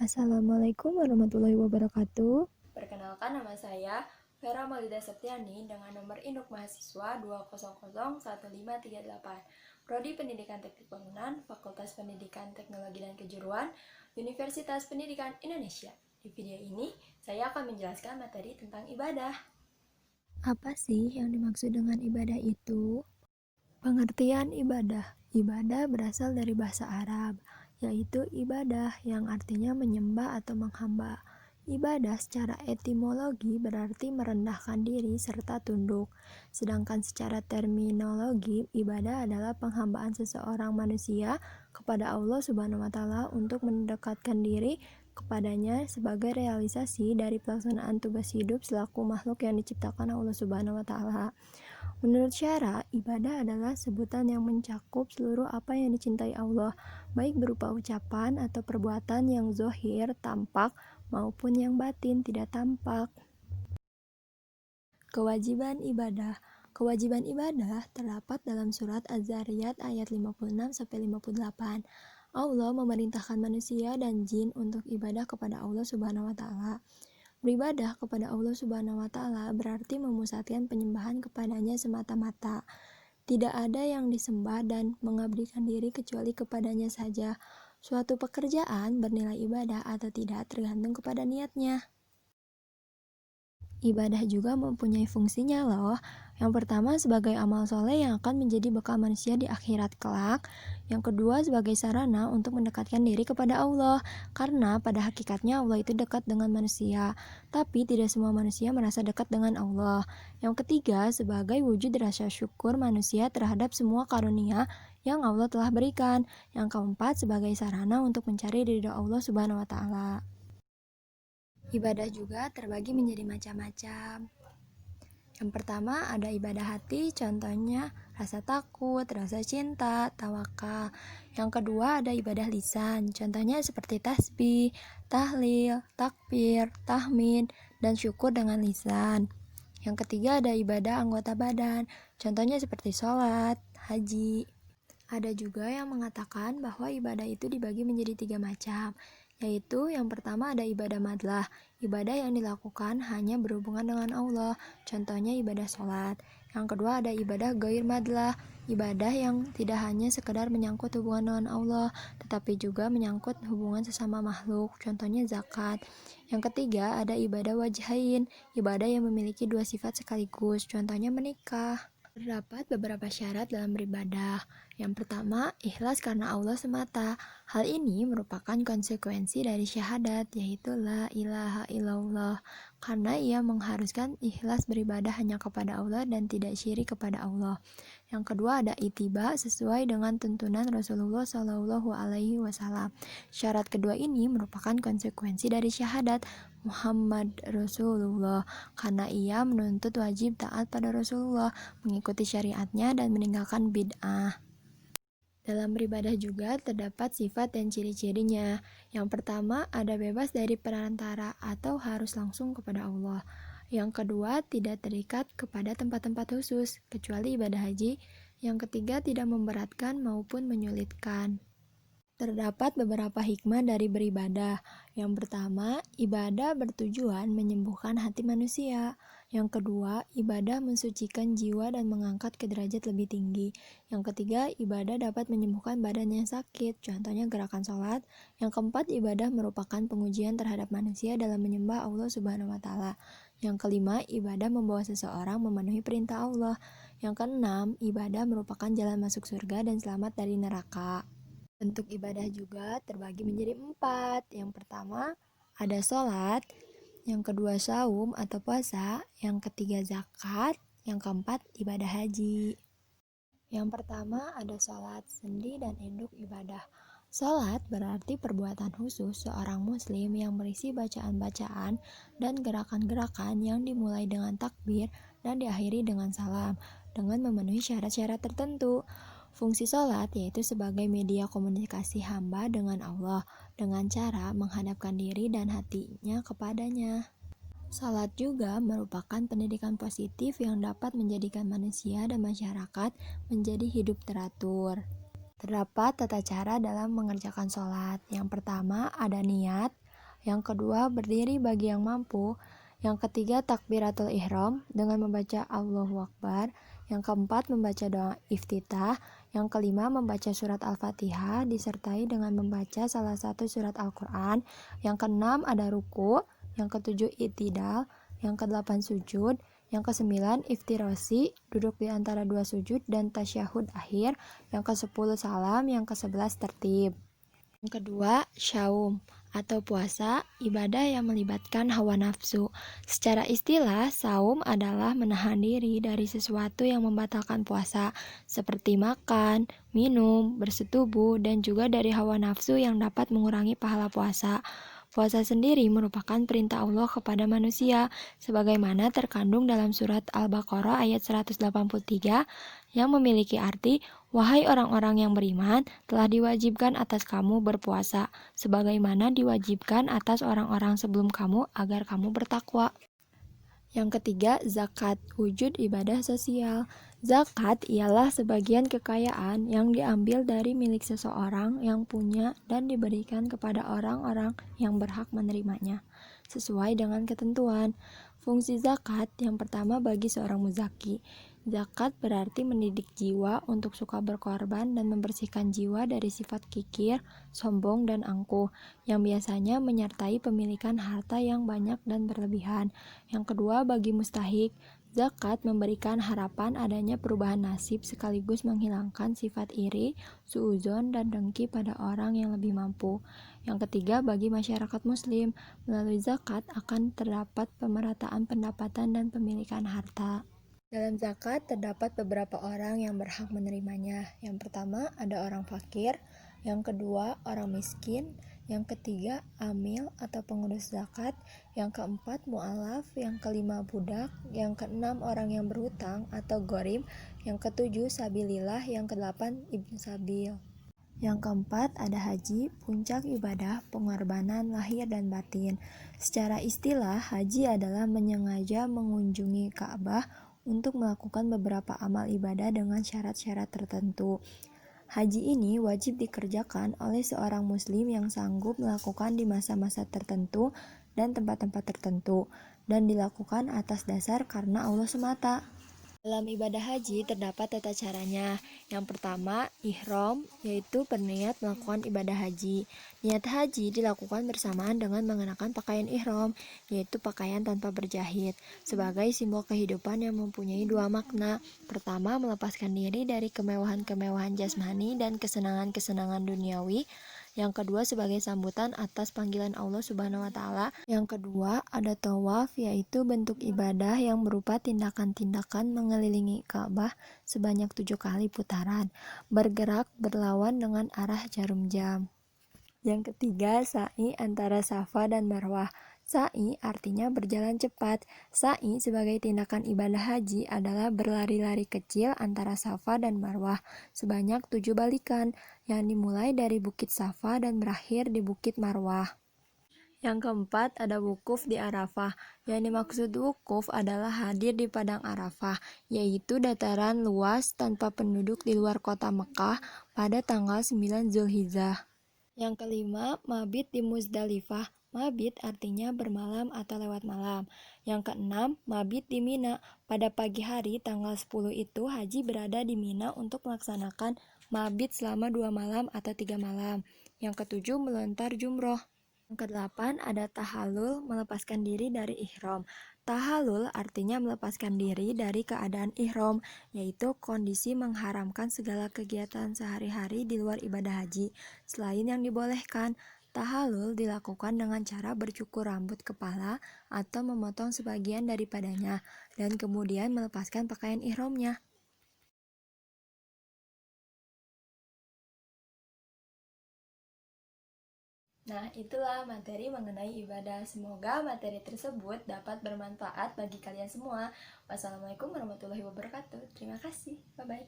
Assalamualaikum warahmatullahi wabarakatuh. Perkenalkan, nama saya Vera Maulida Septiani dengan nomor induk mahasiswa 2001538, Prodi Pendidikan Teknik Bangunan, Fakultas Pendidikan Teknologi dan Kejuruan, Universitas Pendidikan Indonesia. Di video ini, saya akan menjelaskan materi tentang ibadah. Apa sih yang dimaksud dengan ibadah itu? Pengertian ibadah. Ibadah berasal dari bahasa Arab, yaitu ibadah yang artinya menyembah atau menghamba. Ibadah secara etimologi berarti merendahkan diri serta tunduk. Sedangkan secara terminologi, ibadah adalah penghambaan seseorang manusia kepada Allah Subhanahu wa taala untuk mendekatkan diri kepadanya sebagai realisasi dari pelaksanaan tugas hidup selaku makhluk yang diciptakan Allah Subhanahu wa taala. Menurut syara, ibadah adalah sebutan yang mencakup seluruh apa yang dicintai Allah, baik berupa ucapan atau perbuatan yang zohir, tampak, maupun yang batin, tidak tampak. Kewajiban ibadah. Kewajiban ibadah terdapat dalam surat Az-Zariyat ayat 56-58. Allah memerintahkan manusia dan jin untuk ibadah kepada Allah Subhanahu wa taala. Beribadah kepada Allah Subhanahu wa taala berarti memusatkan penyembahan kepadanya semata-mata. Tidak ada yang disembah dan mengabdikan diri kecuali kepadanya saja. Suatu pekerjaan bernilai ibadah atau tidak tergantung kepada niatnya. Ibadah juga mempunyai fungsinya loh. Yang pertama sebagai amal soleh yang akan menjadi bekal manusia di akhirat kelak. Yang kedua sebagai sarana untuk mendekatkan diri kepada Allah. Karena pada hakikatnya Allah itu dekat dengan manusia. Tapi tidak semua manusia merasa dekat dengan Allah. Yang ketiga sebagai wujud rasa syukur manusia terhadap semua karunia yang Allah telah berikan. Yang keempat sebagai sarana untuk mencari ridha Allah Subhanahu wa taala. Ibadah juga terbagi menjadi macam-macam. Yang pertama ada ibadah hati, contohnya rasa takut, rasa cinta, tawakal. Yang kedua ada ibadah lisan, contohnya seperti tasbih, tahlil, takbir, tahmid, dan syukur dengan lisan. Yang ketiga ada ibadah anggota badan, contohnya seperti sholat, haji. Ada juga yang mengatakan bahwa ibadah itu dibagi menjadi 3 macam, yaitu yang pertama ada ibadah madlah, ibadah yang dilakukan hanya berhubungan dengan Allah, contohnya ibadah sholat. Yang kedua ada ibadah ghair madlah, ibadah yang tidak hanya sekedar menyangkut hubungan dengan Allah, tetapi juga menyangkut hubungan sesama makhluk, contohnya zakat. Yang ketiga ada ibadah wajhain, ibadah yang memiliki dua sifat sekaligus, contohnya menikah. Terdapat beberapa syarat dalam beribadah. Yang pertama, ikhlas karena Allah semata. Hal ini merupakan konsekuensi dari syahadat, yaitu la ilaha illallah. Karena ia mengharuskan ikhlas beribadah hanya kepada Allah dan tidak syirik kepada Allah. Yang kedua ada ittiba sesuai dengan tuntunan Rasulullah Shallallahu Alaihi Wasallam. Syarat kedua ini merupakan konsekuensi dari syahadat Muhammad Rasulullah, karena ia menuntut wajib taat pada Rasulullah, mengikuti syariatnya dan meninggalkan bid'ah. Dalam beribadah juga terdapat sifat dan ciri-cirinya. Yang pertama ada bebas dari perantara atau harus langsung kepada Allah. Yang kedua tidak terikat kepada tempat-tempat khusus, kecuali ibadah haji. Yang ketiga tidak memberatkan maupun menyulitkan. Terdapat beberapa hikmah dari beribadah. Yang pertama, ibadah bertujuan menyembuhkan hati manusia. Yang kedua, ibadah mensucikan jiwa dan mengangkat ke derajat lebih tinggi. Yang ketiga, ibadah dapat menyembuhkan badan yang sakit, contohnya gerakan sholat. Yang keempat, ibadah merupakan pengujian terhadap manusia dalam menyembah Allah Subhanahu wa taala. Yang kelima, ibadah membawa seseorang memenuhi perintah Allah. Yang keenam, ibadah merupakan jalan masuk surga dan selamat dari neraka. Bentuk ibadah juga terbagi menjadi 4. Yang pertama ada sholat, yang kedua saum atau puasa, yang ketiga zakat, yang keempat ibadah haji. Yang pertama ada sholat, sendi dan induk ibadah. Sholat berarti perbuatan khusus seorang muslim yang berisi bacaan-bacaan dan gerakan-gerakan yang dimulai dengan takbir dan diakhiri dengan salam, dengan memenuhi syarat-syarat tertentu. Fungsi sholat yaitu sebagai media komunikasi hamba dengan Allah, dengan cara menghadapkan diri dan hatinya kepadanya. Salat juga merupakan pendidikan positif yang dapat menjadikan manusia dan masyarakat menjadi hidup teratur. Terdapat tata cara dalam mengerjakan sholat. Yang pertama ada niat. Yang kedua, berdiri bagi yang mampu. Yang ketiga, takbiratul ihram dengan membaca Allahu Akbar. Yang keempat, membaca doa iftitah. Yang kelima, membaca surat Al-Fatihah disertai dengan membaca salah satu surat Al-Quran. Yang keenam, ada ruku. Yang ketujuh, i'tidal. Yang kedelapan, sujud. Yang kesembilan, iftirasi, duduk di antara dua sujud dan tasyahud akhir. Yang kesepuluh, salam. Yang kesebelas, tertib. Yang kedua, syaum atau puasa, ibadah yang melibatkan hawa nafsu. Secara istilah, saum adalah menahan diri dari sesuatu yang membatalkan puasa, seperti makan, minum, bersetubuh, dan juga dari hawa nafsu yang dapat mengurangi pahala puasa. Puasa sendiri merupakan perintah Allah kepada manusia, sebagaimana terkandung dalam surat Al-Baqarah ayat 183 yang memiliki arti, "Wahai orang-orang yang beriman, telah diwajibkan atas kamu berpuasa, sebagaimana diwajibkan atas orang-orang sebelum kamu agar kamu bertakwa." Yang ketiga, zakat, wujud ibadah sosial. Zakat ialah sebagian kekayaan yang diambil dari milik seseorang yang punya dan diberikan kepada orang-orang yang berhak menerimanya, sesuai dengan ketentuan. Fungsi zakat yang pertama bagi seorang muzaki. Zakat berarti mendidik jiwa untuk suka berkorban dan membersihkan jiwa dari sifat kikir, sombong, dan angkuh, yang biasanya menyertai pemilikan harta yang banyak dan berlebihan. Yang kedua, bagi mustahik, zakat memberikan harapan adanya perubahan nasib sekaligus menghilangkan sifat iri, suudzon, dan dengki pada orang yang lebih mampu. Yang ketiga, bagi masyarakat muslim, melalui zakat akan terdapat pemerataan pendapatan dan pemilikan harta. Dalam zakat terdapat beberapa orang yang berhak menerimanya. Yang pertama, ada orang fakir. Yang kedua, orang miskin. Yang ketiga, amil atau pengurus zakat. Yang keempat, mu'alaf. Yang kelima, budak. Yang keenam, orang yang berhutang atau gharim. Yang ketujuh, sabilillah. Yang kedelapan, ibnu sabil. Yang keempat, ada haji, puncak ibadah, pengorbanan lahir dan batin. Secara istilah, haji adalah menyengaja mengunjungi Ka'bah untuk melakukan beberapa amal ibadah dengan syarat-syarat tertentu. Haji ini wajib dikerjakan oleh seorang muslim yang sanggup melakukan di masa-masa tertentu dan tempat-tempat tertentu, dan dilakukan atas dasar karena Allah semata. Dalam ibadah haji terdapat tata caranya. Yang pertama, ihram, yaitu berniat melakukan ibadah haji. Niat haji dilakukan bersamaan dengan mengenakan pakaian ihram, yaitu pakaian tanpa berjahit, sebagai simbol kehidupan yang mempunyai dua makna. Pertama, melepaskan diri dari kemewahan-kemewahan jasmani dan kesenangan-kesenangan duniawi. Yang kedua, sebagai sambutan atas panggilan Allah Subhanahu wa Ta'ala. Yang kedua, ada tawaf, yaitu bentuk ibadah yang berupa tindakan-tindakan mengelilingi Ka'bah sebanyak 7 kali putaran, bergerak berlawan dengan arah jarum jam. Yang ketiga, sa'i antara Safa dan Marwah. Sa'i artinya berjalan cepat. Sa'i sebagai tindakan ibadah haji adalah berlari-lari kecil antara Safa dan Marwah sebanyak 7 balikan, yang dimulai dari Bukit Safa dan berakhir di Bukit Marwah. Yang keempat, ada wukuf di Arafah. Yang dimaksud wukuf adalah hadir di Padang Arafah, yaitu dataran luas tanpa penduduk di luar kota Mekah pada tanggal 9 Zulhijjah. Yang kelima, mabit di Muzdalifah. Mabit artinya bermalam atau lewat malam. Yang keenam, mabit di Mina. Pada pagi hari tanggal 10 itu haji berada di Mina untuk melaksanakan mabit selama 2 malam atau 3 malam. Yang ketujuh, melontar jumroh. Yang kedelapan, ada tahallul, melepaskan diri dari ihram. Tahallul artinya melepaskan diri dari keadaan ihram, yaitu kondisi mengharamkan segala kegiatan sehari-hari di luar ibadah haji, selain yang dibolehkan. Tahallul dilakukan dengan cara bercukur rambut kepala atau memotong sebagian daripadanya, dan kemudian melepaskan pakaian ihramnya. Nah, itulah materi mengenai ibadah. Semoga materi tersebut dapat bermanfaat bagi kalian semua. Wassalamualaikum warahmatullahi wabarakatuh. Terima kasih. Bye-bye.